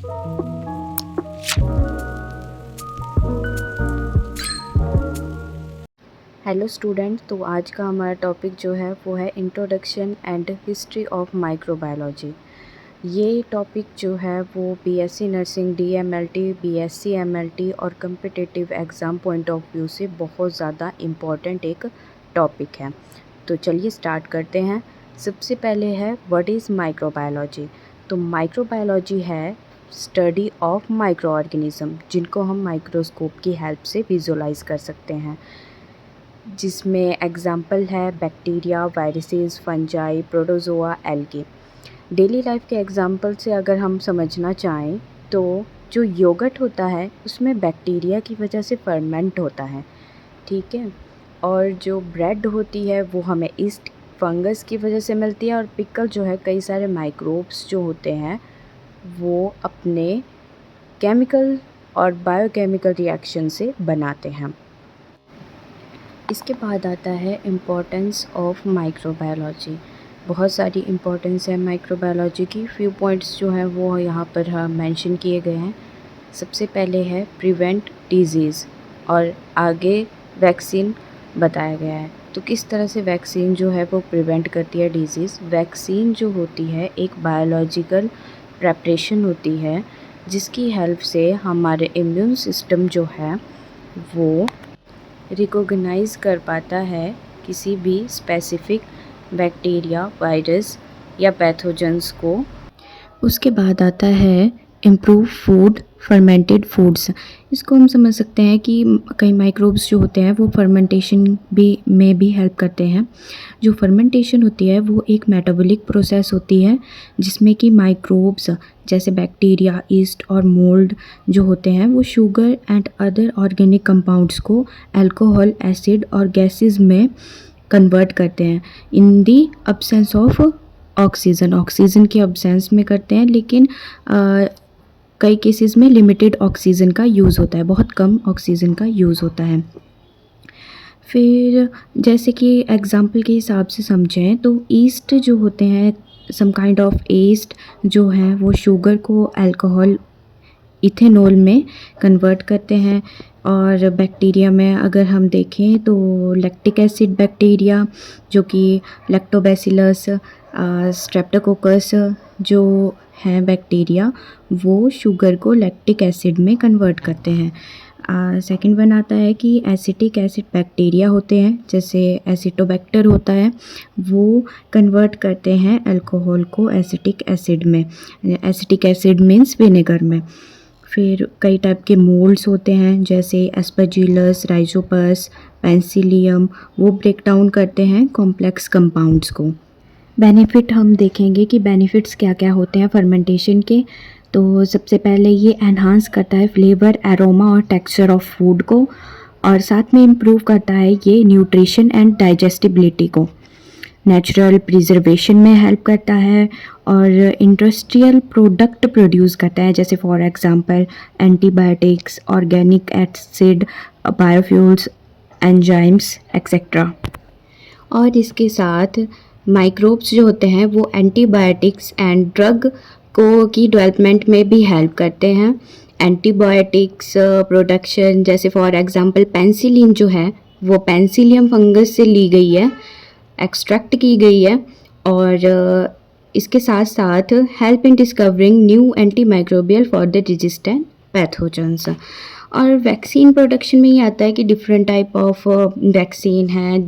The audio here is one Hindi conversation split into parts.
हेलो स्टूडेंट, तो आज का हमारा टॉपिक जो है वो है introduction and history of microbiology. ये टॉपिक जो है वो BSc nursing, DMLT, BSc MLT और competitive exam point of view से बहुत ज़्यादा इम्पॉर्टेंट एक टॉपिक है। तो चलिए स्टार्ट करते हैं। सबसे पहले है व्हाट इज़ माइक्रोबायोलॉजी। तो माइक्रोबायोलॉजी है स्टडी ऑफ माइक्रो ऑर्गेनिज्म, जिनको हम माइक्रोस्कोप की हेल्प से विजुलाइज कर सकते हैं, जिसमें एग्जाम्पल है bacteria, viruses, fungi, protozoa, algae. Daily life के एग्जाम्पल से अगर हम समझना चाहें तो जो योगर्ट होता है उसमें बैक्टीरिया की वजह से फर्मेंट होता है, ठीक है। और जो ब्रेड होती है वो हमें ईस्ट फंगस की वजह से मिलती है। और पिकल जो है कई सारे माइक्रोब्स जो होते हैं वो अपने केमिकल और बायोकेमिकल रिएक्शन से बनाते हैं। इसके बाद आता है इम्पोर्टेंस ऑफ माइक्रोबायोलॉजी। बहुत सारी इम्पोर्टेंस है माइक्रोबायोलॉजी की। फ्यू पॉइंट्स जो हैं वो यहाँ पर मेंशन किए गए हैं। सबसे पहले है प्रिवेंट डिजीज़, और आगे वैक्सीन बताया गया है। तो किस तरह से वैक्सीन जो है वो प्रिवेंट करती है डिजीज़। वैक्सीन जो होती है एक बायोलॉजिकल प्रेपरेशन होती है, जिसकी हेल्प से हमारे इम्यून सिस्टम जो है वो रिकॉग्नाइज़ कर पाता है किसी भी स्पेसिफिक बैक्टीरिया, वायरस या पैथोजेंस को। उसके बाद आता है इम्प्रूव फूड, फर्मेंटेड फूड्स। इसको हम समझ सकते हैं कि कई माइक्रोब्स जो होते हैं वो फर्मेंटेशन में भी हेल्प करते हैं। जो फर्मेंटेशन होती है वो एक मेटाबॉलिक प्रोसेस होती है, जिसमें कि माइक्रोब्स जैसे बैक्टीरिया, ईस्ट और मोल्ड जो होते हैं वो sugar and other organic compounds को अल्कोहल, एसिड और गैसेस में कन्वर्ट करते हैं इन दी अब्सेंस ऑफ ऑक्सीजन के अब्सेंस में करते हैं। लेकिन कई केसेस में लिमिटेड ऑक्सीजन का यूज़ होता है, बहुत कम ऑक्सीजन का यूज़ होता है। फिर जैसे कि एग्जाम्पल के हिसाब से समझें तो ईस्ट जो होते हैं, सम काइंड ऑफ ईस्ट जो हैं वो शुगर को अल्कोहल, इथेनॉल में कन्वर्ट करते हैं। और बैक्टीरिया में अगर हम देखें तो लैक्टिक एसिड बैक्टीरिया जो कि लैक्टोबैसिलस, स्ट्रेप्टोकोकस जो हैं बैक्टीरिया, वो शुगर को लैक्टिक एसिड में कन्वर्ट करते हैं। सेकंड वन आता है कि एसिटिक एसिड बैक्टीरिया होते हैं, जैसे एसिटोबैक्टर होता है, वो कन्वर्ट करते हैं अल्कोहल को एसिटिक एसिड में। एसिटिक एसिड मीन्स विनेगर में। फिर कई टाइप के मोल्ड्स होते हैं, जैसे एस्परजिलस, राइजोपस, पेंसिलियम, वो ब्रेक डाउन करते हैं कॉम्प्लेक्स कंपाउंड्स को। बेनिफिट हम देखेंगे कि बेनिफिट्स क्या क्या होते हैं फर्मेंटेशन के। तो सबसे पहले ये एनहांस करता है फ्लेवर, एरोमा और टेक्सचर ऑफ फूड को, और साथ में इम्प्रूव करता है ये न्यूट्रिशन एंड डाइजेस्टिबिलिटी को। नेचुरल प्रिजर्वेशन में हेल्प करता है और इंडस्ट्रियल प्रोडक्ट प्रोड्यूस करता है, जैसे for example antibiotics, organic acid, biofuels, enzymes etcetera. और इसके साथ माइक्रोब्स जो होते हैं वो एंटीबायोटिक्स एंड ड्रग को की डेवलपमेंट में भी हेल्प करते हैं। एंटीबायोटिक्स प्रोडक्शन, जैसे फॉर एग्जांपल पेंसिलिन जो है वो पेंसिलियम फंगस से ली गई है, एक्सट्रैक्ट की गई है। और इसके साथ साथ help in discovering new anti microbial for the resistant pathogens. और वैक्सीन प्रोडक्शन में ये आता है कि डिफरेंट टाइप ऑफ वैक्सीन है,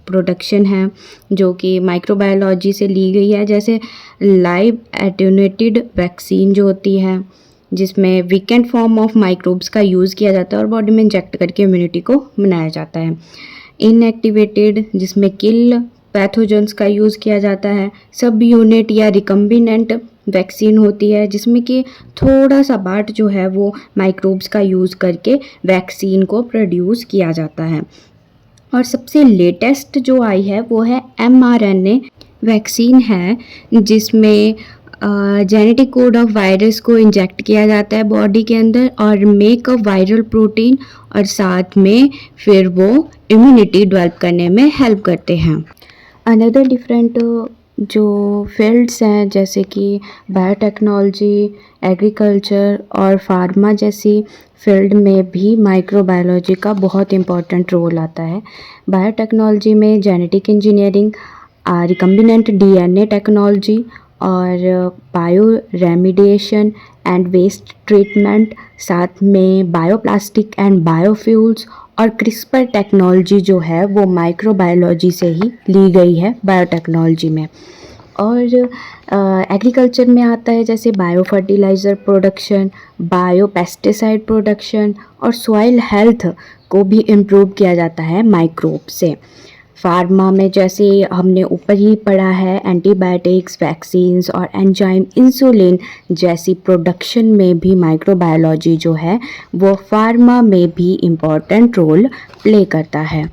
प्रोडक्शन है जो कि माइक्रोबायोलॉजी से ली गई है, जैसे लाइव एटेन्यूएटेड वैक्सीन जो होती है, जिसमें वीकेंड फॉर्म ऑफ माइक्रोब्स का यूज़ किया जाता है और बॉडी में इंजेक्ट करके इम्यूनिटी को बनाया जाता है। इनएक्टिवेटेड, जिसमें किल पैथोजेंस का यूज़ किया जाता है। सब यूनिट या रिकम्बिनेंट वैक्सीन होती है, जिसमें कि थोड़ा सा पार्ट जो है वो माइक्रोब्स का यूज़ करके वैक्सीन को प्रोड्यूस किया जाता है। और सबसे लेटेस्ट जो आई है वो है mRNA वैक्सीन है, जिसमें जेनेटिक कोड ऑफ वायरस को इंजेक्ट किया जाता है बॉडी के अंदर और मेक अ वायरल प्रोटीन, और साथ में फिर वो इम्यूनिटी डेवलप करने में हेल्प करते हैं। अनदर डिफरेंट जो फील्ड्स हैं जैसे कि बायोटेक्नोलॉजी, एग्रीकल्चर और फार्मा जैसी फील्ड में भी माइक्रोबायोलॉजी का बहुत इम्पोर्टेंट रोल आता है। बायोटेक्नोलॉजी में genetic engineering, recombinant DNA technology और bio remediation and waste treatment, साथ में बायोप्लास्टिक एंड बायोफ्यूल्स और क्रिस्पर टेक्नोलॉजी जो है वो माइक्रोबायोलॉजी से ही ली गई है बायोटेक्नोलॉजी में। और एग्रीकल्चर में आता है जैसे bio fertiliser production, bio pesticide production और सॉइल हेल्थ को भी इम्प्रूव किया जाता है माइक्रोब से। फार्मा में जैसे हमने ऊपर ही पढ़ा है, एंटीबायोटिक्स, वैक्सीन्स और एंजाइम, इंसुलिन जैसी प्रोडक्शन में भी माइक्रोबायोलॉजी जो है वो फार्मा में भी इम्पॉर्टेंट रोल प्ले करता है।